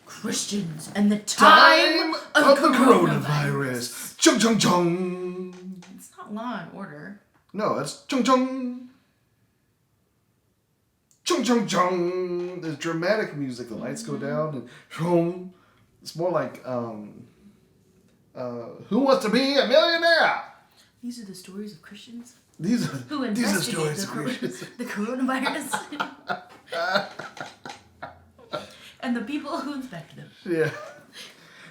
Christians and the time of the coronavirus. Chung chung chung. It's not Law and Order. No, that's chung chung. Chung chung chung. There's dramatic music. The lights go down and boom. It's more like Who Wants to Be a Millionaire? These are the stories of Christians These are who investigate the coronavirus. And the people who infect them. Yeah.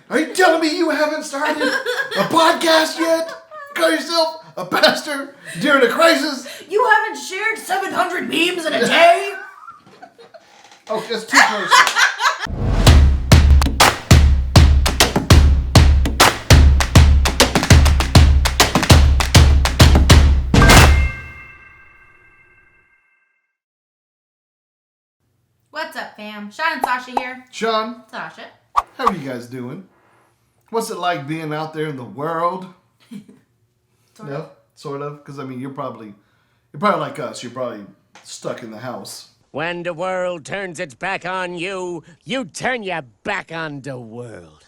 Are you telling me you haven't started a podcast yet? Call yourself a pastor during a crisis? You haven't shared 700 memes in a day? Oh, that's too personal. What's up, fam? Sean and Sasha here. Sean, Sasha. how are you guys doing? What's it like being out there in the world? Sort of. No, sort of. Because I mean, you're probably like us. You're probably stuck in the house. When the world turns its back on you, you turn your back on the world.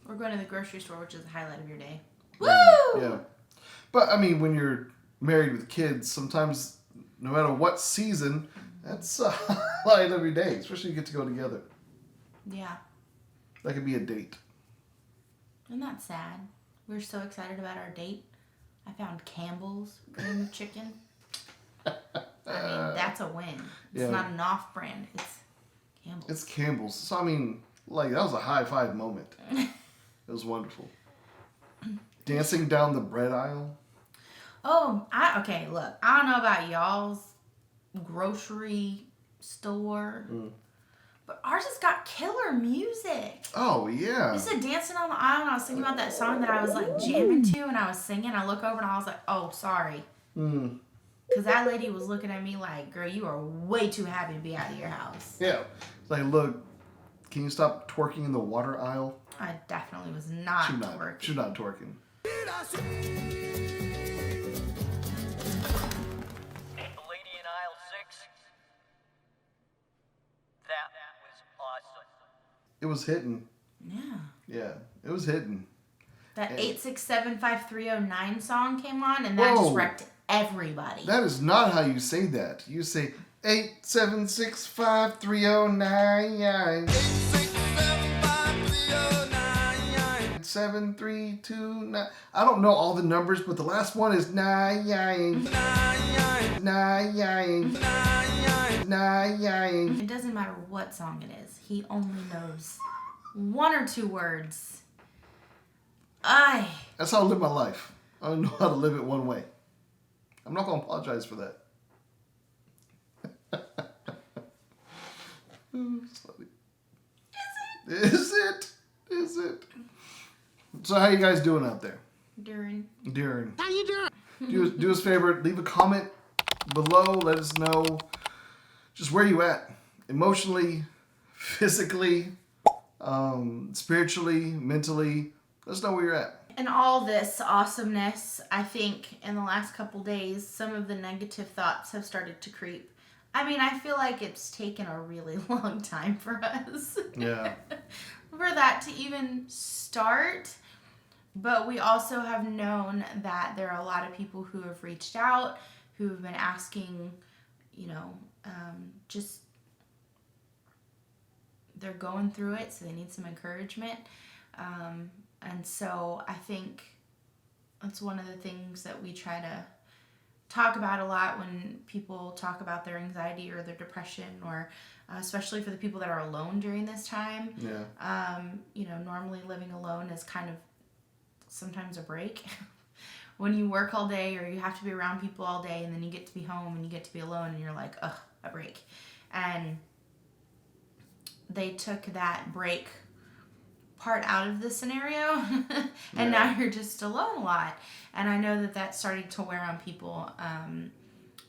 We're going to the grocery store, which is the highlight of your day. Woo! Yeah. But I mean, when you're married with kids, sometimes no matter what season, that's a highlight of your day, especially you get to go together. Yeah. That could be a date. Isn't that sad? We're so excited about our date. I found Campbell's cream chicken. I mean, that's a win. It's Yeah. not an off-brand. It's Campbell's. It's Campbell's. So I mean, like, that was a high five moment. It was wonderful. Dancing down the bread aisle. Oh, okay, look. I don't know about y'all's grocery store, but ours has got killer music. Oh, yeah. You said dancing on the aisle, and I was thinking about that song that I was like jamming to, and I was singing. I look over and I was like, oh, sorry. Because that lady was looking at me like, girl, you are way too happy to be out of your house. Yeah. It's like, look, can you stop twerking in the water aisle? I definitely was not twerking. She's not twerking. Lady in aisle 6. That was awesome. It was hitting. Yeah. Yeah, it was hitting. That 8675309 song came on, and that just Whoa. wrecked everybody. That is not how you say that. You say 8765309. 7329. I don't know all the numbers, but the last one is 9. It doesn't matter what song it is. He only knows one or two words. That's how I live my life. I don't know how to live it one way. I'm not going to apologize for that. It's funny. Is it? Is it? So how you guys doing out there? During. How you doing? Do us a favor, leave a comment below. Let us know just where you at. Emotionally, physically, spiritually, mentally. Let us know where you're at. And all this awesomeness, I think in the last couple days, some of the negative thoughts have started to creep. I mean, I feel like it's taken a really long time for us. Yeah. For that to even start. But we also have known that there are a lot of people who have reached out, who have been asking, just they're going through it, so they need some encouragement. And so I think that's one of the things that we try to talk about a lot when people talk about their anxiety or their depression, or especially for the people that are alone during this time. Yeah. Normally living alone is kind of sometimes a break. When you work all day or you have to be around people all day, and then you get to be home and you get to be alone, and you're like, ugh, a break. And they took that break part out of the scenario and now you're just alone a lot, and I know that that's starting to wear on people,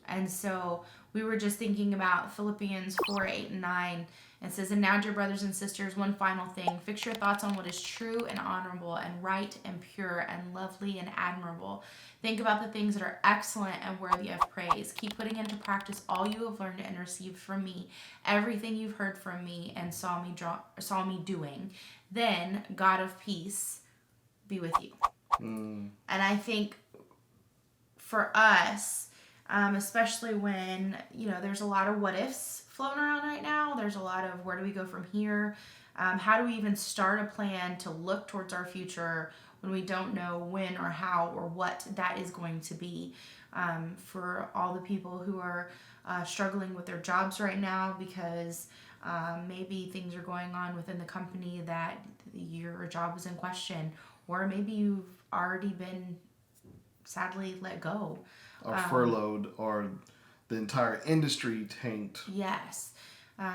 and so we were just thinking about Philippians 4:8 and 9, It says, and now, dear brothers and sisters, one final thing. Fix your thoughts on what is true and honorable and right and pure and lovely and admirable. Think about the things that are excellent and worthy of praise. Keep putting into practice all you have learned and received from me, everything you've heard from me and saw me doing. Then God of peace be with you. And I think for us, especially when, there's a lot of what ifs floating around right now. There's a lot of where do we go from here? How do we even start a plan to look towards our future when we don't know when or how or what that is going to be? For all the people who are struggling with their jobs right now because maybe things are going on within the company that your job is in question, or maybe you've already been sadly let go. Or furloughed, or the entire industry tanked. Yes.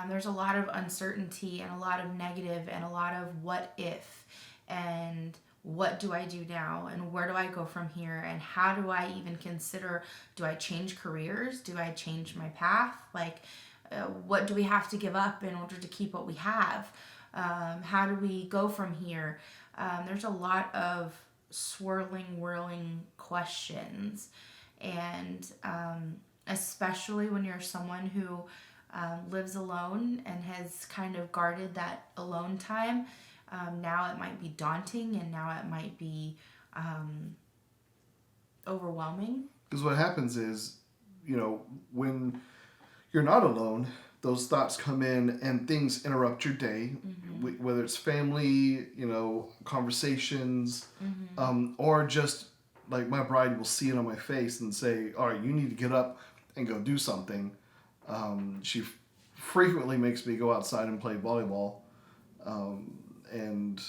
There's a lot of uncertainty and a lot of negative and a lot of what if and what do I do now and where do I go from here and how do I even consider, do I change careers? Do I change my path? What do we have to give up in order to keep what we have? How do we go from here? There's a lot of swirling, whirling questions. And especially when you're someone who lives alone and has kind of guarded that alone time, now it might be daunting and now it might be overwhelming. Because what happens is, when you're not alone, those thoughts come in and things interrupt your day, whether it's family, conversations, or just like my bride will see it on my face and say, all right, you need to get up and go do something. She frequently makes me go outside and play volleyball and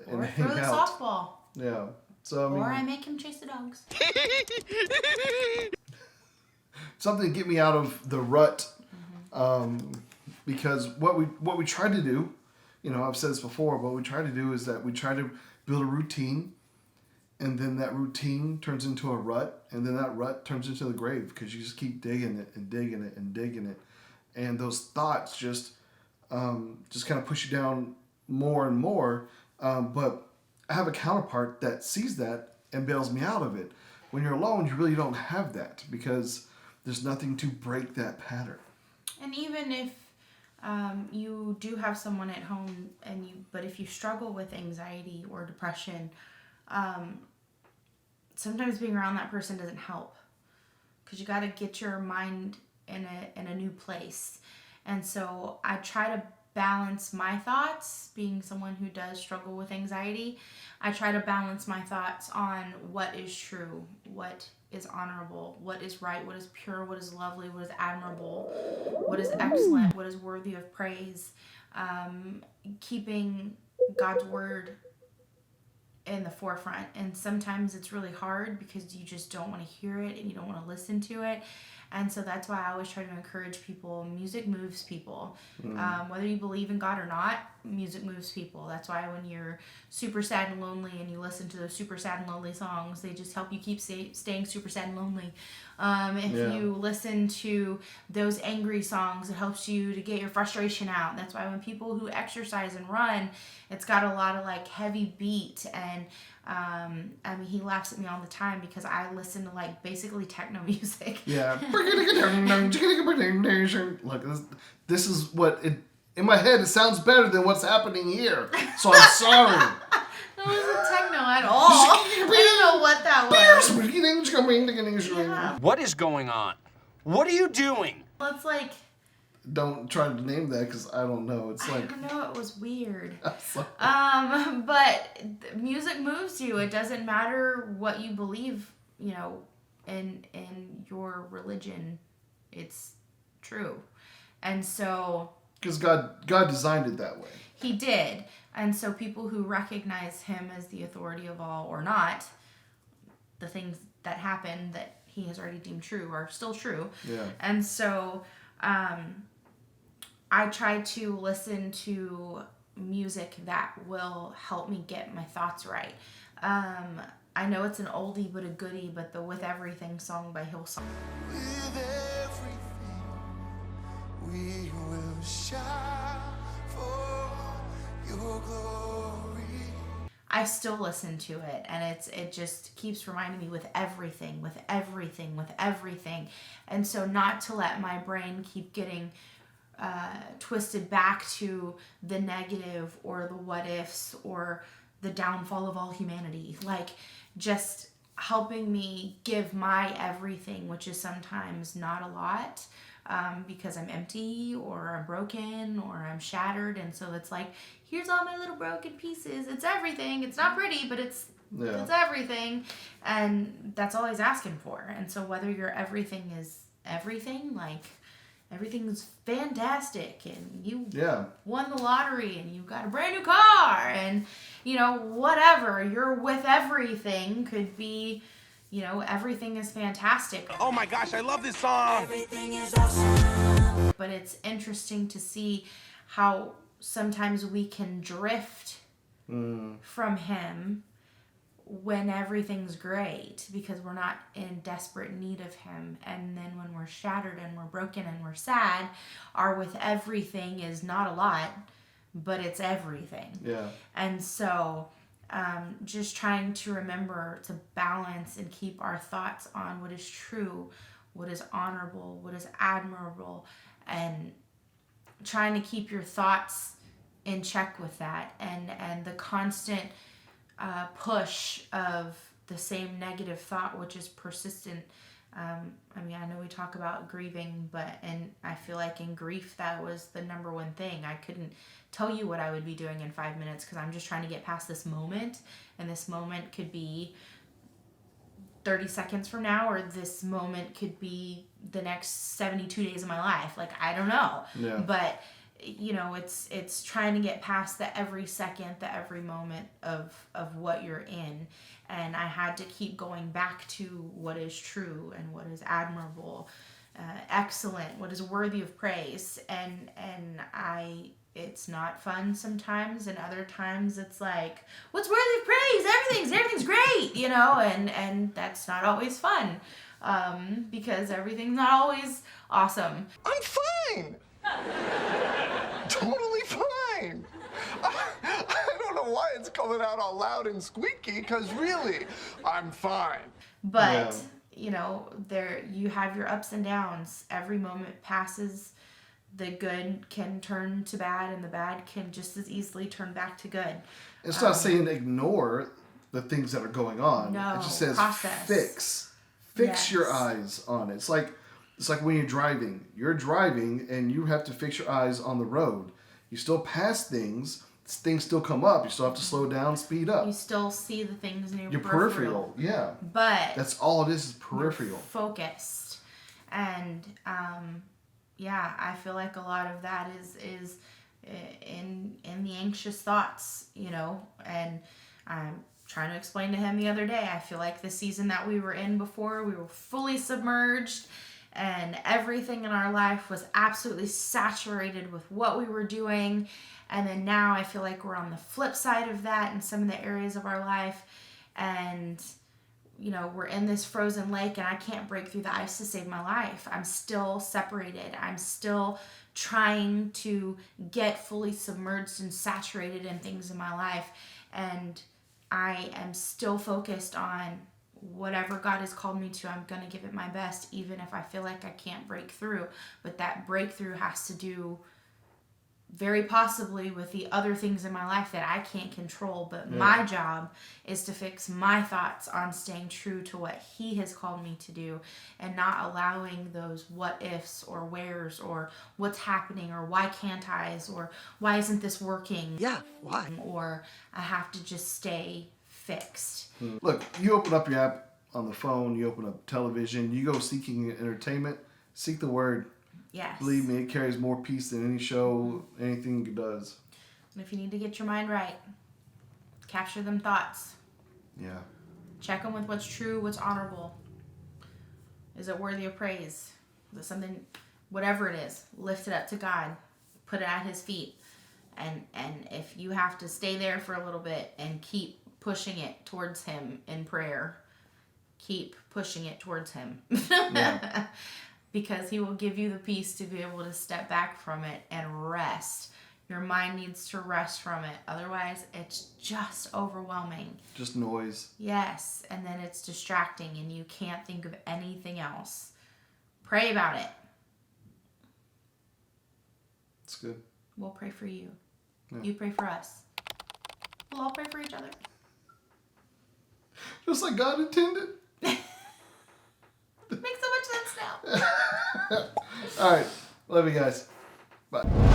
Or hang throw the out. softball. Yeah. So Or I make him chase the dogs. Something to get me out of the rut. Because what we try to do, I've said this before, what we try to do is that we try to build a routine, and then that routine turns into a rut, and then that rut turns into the grave because you just keep digging it and digging it and digging it, and those thoughts just kind of push you down more and more. But I have a counterpart that sees that and bails me out of it. When you're alone, you really don't have that because there's nothing to break that pattern. And even if you do have someone at home, but if you struggle with anxiety or depression, sometimes being around that person doesn't help because you got to get your mind in a new place. And so I try to balance my thoughts, being someone who does struggle with anxiety. I try to balance my thoughts on what is true, what is honorable, what is right, what is pure, what is lovely, what is admirable, what is excellent, what is worthy of praise. Keeping God's word in the forefront. And sometimes it's really hard because you just don't want to hear it and you don't want to listen to it. And so that's why I always try to encourage people. Music moves people. Whether you believe in God or not, music moves people. That's why when you're super sad and lonely and you listen to those super sad and lonely songs, they just help you keep staying super sad and lonely. If you listen to those angry songs, it helps you to get your frustration out. That's why when people who exercise and run, it's got a lot of heavy beat. And he laughs at me all the time because I listen to basically techno music. Yeah. Look, this is what it in my head. It sounds better than what's happening here. So I'm sorry. That wasn't techno at all. I don't know what that was. Yeah. What is going on? What are you doing? Well, it's Don't try to name that because I don't know. It's I don't know, it was weird. So, But music moves you. It doesn't matter what you believe, in your religion. It's true. And so because God designed it that way. He did. And so people who recognize him as the authority of all or not, the things that happen that he has already deemed true are still true. Yeah. And so I try to listen to music that will help me get my thoughts right. I know it's an oldie but a goodie, but the With Everything song by Hillsong. With everything we will shout. I still listen to it, and it just keeps reminding me with everything. And so not to let my brain keep getting twisted back to the negative or the what ifs or the downfall of all humanity. Like, just helping me give my everything, which is sometimes not a lot, because I'm empty or I'm broken or I'm shattered. And so it's like, here's all my little broken pieces. It's everything. It's not pretty, but it's everything. And that's all he's asking for. And so whether your everything is everything, like everything's fantastic and you won the lottery and you got a brand new car and, whatever, you're with everything could be, everything is fantastic. Oh my gosh, I love this song. Everything is awesome. But it's interesting to see how sometimes we can drift from him when everything's great because we're not in desperate need of him. And then when we're shattered and we're broken and we're sad, our with everything is not a lot, but it's everything. Yeah. And so just trying to remember to balance and keep our thoughts on what is true, what is honorable, what is admirable, and trying to keep your thoughts in check with that, and the constant push of the same negative thought, which is persistent. I know we talk about grieving, and I feel like in grief, that was the number one thing. I couldn't tell you what I would be doing in 5 minutes because I'm just trying to get past this moment, and this moment could be 30 seconds from now, or this moment could be the next 72 days of my life. Like, I don't know. Yeah. But it's trying to get past the every second, the every moment of what you're in. And I had to keep going back to what is true and what is admirable, excellent, what is worthy of praise. And it's not fun sometimes, and other times it's like, what's worthy of praise? Everything's great, and that's not always fun, because everything's not always awesome. I'm fine. Totally fine. I don't know why it's coming out all loud and squeaky, because really, I'm fine. But, there you have your ups and downs. Every moment passes. The good can turn to bad, and the bad can just as easily turn back to good. It's not saying ignore the things that are going on. No, it just says process. Fix your eyes on it. It's like when you're driving. You're driving and you have to fix your eyes on the road. You still pass things still come up. You still have to slow down, speed up. You still see the things in your peripheral. Yeah. But that's all it is peripheral. Focused. And I feel like a lot of that is in the anxious thoughts, and I'm trying to explain to him the other day, I feel like the season that we were in before, we were fully submerged and everything in our life was absolutely saturated with what we were doing. And then now I feel like we're on the flip side of that in some of the areas of our life. And we're in this frozen lake and I can't break through the ice to save my life. I'm still separated. I'm still trying to get fully submerged and saturated in things in my life. And I am still focused on whatever God has called me to. I'm going to give it my best, even if I feel like I can't break through. But that breakthrough has to do very possibly with the other things in my life that I can't control. But my job is to fix my thoughts on staying true to what He has called me to do, and not allowing those what ifs or wheres or what's happening or why can't I, or why isn't this working? Yeah, why? Or I have to just stay fixed. Look, you open up your app on the phone, you open up television, you go seeking entertainment, seek the Word. Yes. Believe me, it carries more peace than any show, anything it does. And if you need to get your mind right, capture them thoughts. Yeah. Check them with what's true, what's honorable. Is it worthy of praise? Is it something, whatever it is, lift it up to God. Put it at His feet. And if you have to stay there for a little bit and keep pushing it towards Him in prayer, keep pushing it towards Him. Yeah. Because He will give you the peace to be able to step back from it and rest Your mind needs to rest from it. Otherwise, it's just overwhelming. Just noise. Yes, and then it's distracting and you can't think of anything else. Pray about it. It's good. We'll pray for you. Yeah. You pray for us. We'll all pray for each other. Just like God intended. Makes so much sense now. All right. Love you guys. Bye.